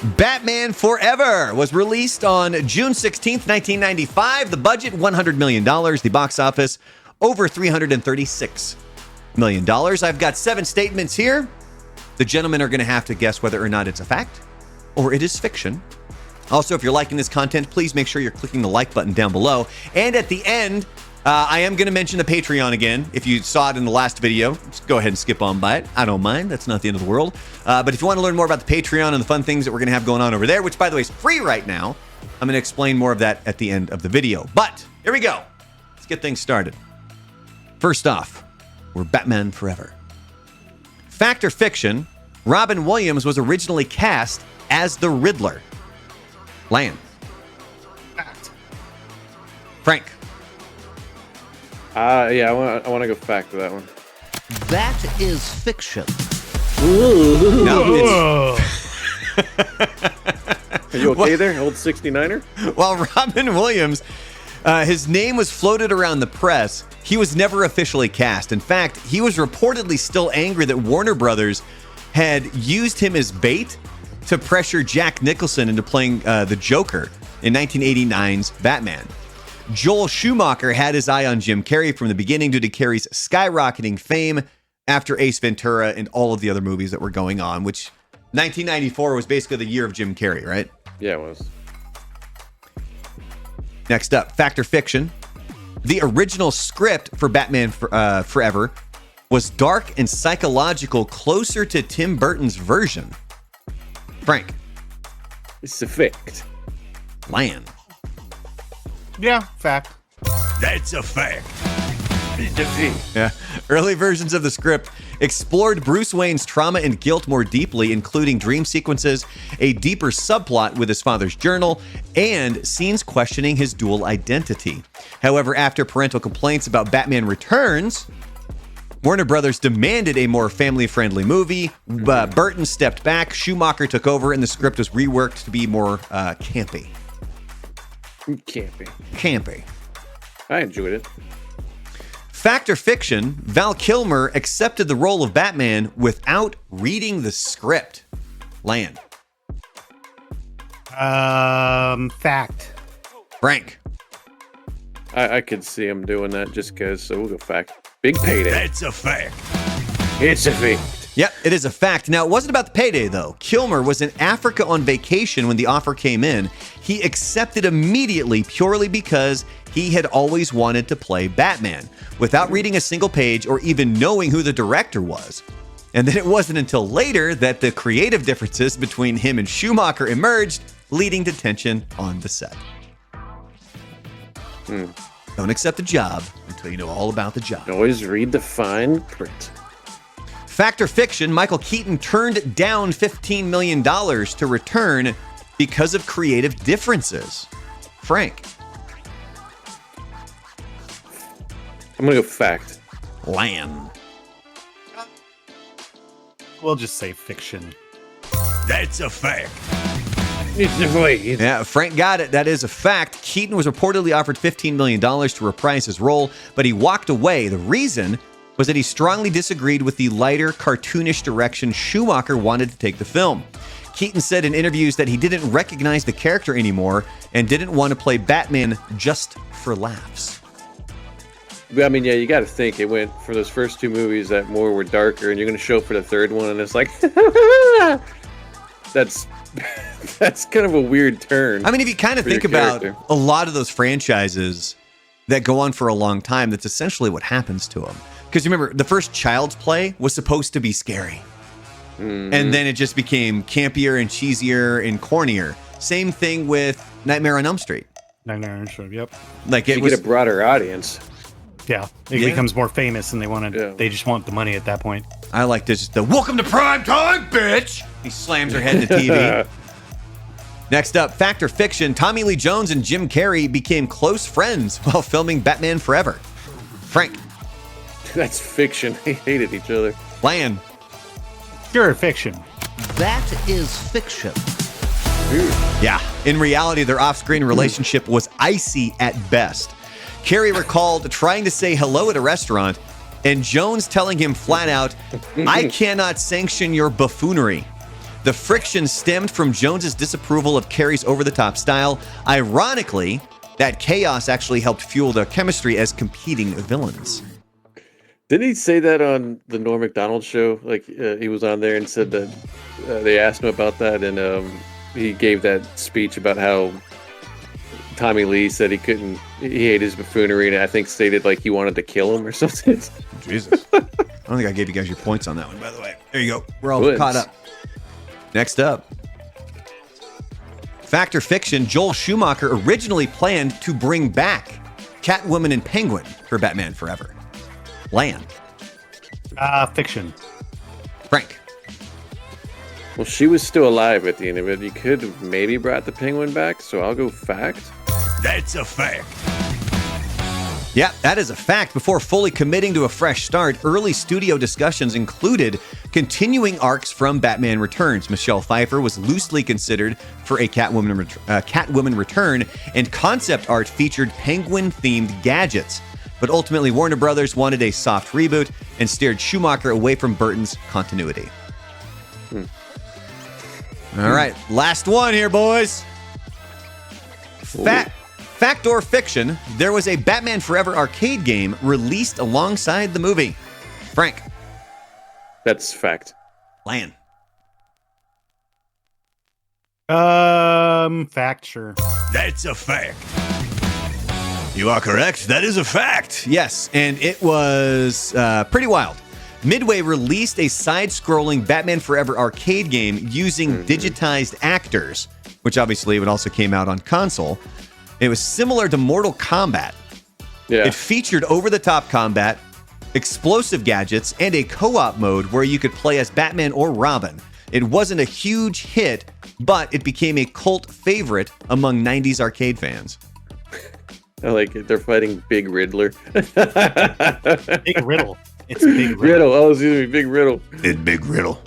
Batman Forever was released on June 16th, 1995. The budget, $100 million. The box office, over $336 million. I've got 7 statements here. The gentlemen are going to have to guess whether or not it's a fact or it is fiction. Also, if you're liking this content, please make sure you're clicking the like button down below. And at the end, I am going to mention the Patreon again. If you saw it in the last video, just go ahead and skip on by it. I don't mind. That's not the end of the world. But if you want to learn more about the Patreon and the fun things that we're going to have going on over there, which, by the way, is free right now, I'm going to explain more of that at the end of the video. But here we go. Let's get things started. First off, we're Batman Forever. Fact or fiction, Robin Williams was originally cast as the Riddler. Land. Fact. Frank. Yeah, I want to go fact to that one. That is fiction. No, Are you okay there, old 69er? while Robin Williams, his name was floated around the press, he was never officially cast. In fact, he was reportedly still angry that Warner Brothers had used him as bait to pressure Jack Nicholson into playing the Joker in 1989's Batman. Joel Schumacher had his eye on Jim Carrey from the beginning due to Carrey's skyrocketing fame after Ace Ventura and all of the other movies that were going on, which 1994 was basically the year of Jim Carrey, right? Yeah, it was. Next up, fact or fiction. The original script for Batman Forever was dark and psychological, closer to Tim Burton's version. Frank. It's a fact. Land. Yeah, fact. That's a fact. Yeah. Early versions of the script explored Bruce Wayne's trauma and guilt more deeply, including dream sequences, a deeper subplot with his father's journal, and scenes questioning his dual identity. However, after parental complaints about Batman Returns, Warner Brothers demanded a more family-friendly movie. Burton stepped back, Schumacher took over, and the script was reworked to be more campy. Campy. I enjoyed it. Fact or fiction, Val Kilmer accepted the role of Batman without reading the script. Land. Fact. Frank. I could see him doing that just because, so we'll go fact. Big payday. That's a fact. It's a fact. Yep, it is a fact. Now, it wasn't about the payday, though. Kilmer was in Africa on vacation when the offer came in. He accepted immediately purely because he had always wanted to play Batman without reading a single page or even knowing who the director was. And then it wasn't until later that the creative differences between him and Schumacher emerged, leading to tension on the set. Don't accept a job until you know all about the job. Always read the fine print. Fact or fiction, Michael Keaton turned down $15 million to return because of creative differences. Frank. I'm going to go fact. Land. We'll just say fiction. That's a fact. It's a fact. Yeah, Frank got it. That is a fact. Keaton was reportedly offered $15 million to reprise his role, but he walked away. The reason was that he strongly disagreed with the lighter, cartoonish direction Schumacher wanted to take the film. Keaton said in interviews that he didn't recognize the character anymore and didn't want to play Batman just for laughs. I mean, yeah, you got to think it went for those first 2 movies that more were darker, and you're going to show up for the third one, and it's like, that's kind of a weird turn. I mean, if you kind of think about a lot of those franchises that go on for a long time, that's essentially what happens to them. Because remember, the first Child's Play was supposed to be scary. And then it just became campier and cheesier and cornier. Same thing with Nightmare on Elm Street. Nightmare on Elm Street, yep. Like you get a broader audience. Yeah, it becomes more famous, and they just want the money at that point. I like this. The welcome to prime time, bitch. He slams her head to TV. Next up, fact or fiction, Tommy Lee Jones and Jim Carrey became close friends while filming Batman Forever. Frank. That's fiction. They hated each other. Land. Pure fiction. That is fiction. Yeah. In reality, their off-screen relationship was icy at best. Carrey recalled trying to say hello at a restaurant and Jones telling him flat out, I cannot sanction your buffoonery. The friction stemmed from Jones's disapproval of Carrey's over-the-top style. Ironically, that chaos actually helped fuel their chemistry as competing villains. Didn't he say that on the Norm Macdonald show? Like he was on there and said that they asked him about that, and he gave that speech about how Tommy Lee said he hated his buffoonery, and I think stated like he wanted to kill him or something. Jesus. I don't think I gave you guys your points on that one, by the way. There you go. We're all Good. caught up. Next up. Fact or fiction, Joel Schumacher originally planned to bring back Catwoman and Penguin for Batman Forever. Land. Fiction. Frank. Well, she was still alive at the end of it. You could have maybe brought the Penguin back, so I'll go fact. That's a fact. Yeah, that is a fact. Before fully committing to a fresh start, early studio discussions included continuing arcs from Batman Returns. Michelle Pfeiffer was loosely considered for a Catwoman return, and concept art featured Penguin-themed gadgets. But ultimately, Warner Brothers wanted a soft reboot and steered Schumacher away from Burton's continuity. All right, last one here, boys. Fact or fiction, there was a Batman Forever arcade game released alongside the movie. Frank. That's fact. Lan. Fact, sure. That's a fact. You are correct. That is a fact. Yes, and it was pretty wild. Midway released a side-scrolling Batman Forever arcade game using digitized actors, which obviously it also came out on console. It was similar to Mortal Kombat. Yeah. It featured over-the-top combat, explosive gadgets, and a co-op mode where you could play as Batman or Robin. It wasn't a huge hit, but it became a cult favorite among 90s arcade fans. I like it. They're fighting Big Riddler. Big Riddle. It's Big Riddle. Riddle. Oh, excuse me, Big Riddle. It's Big Riddle.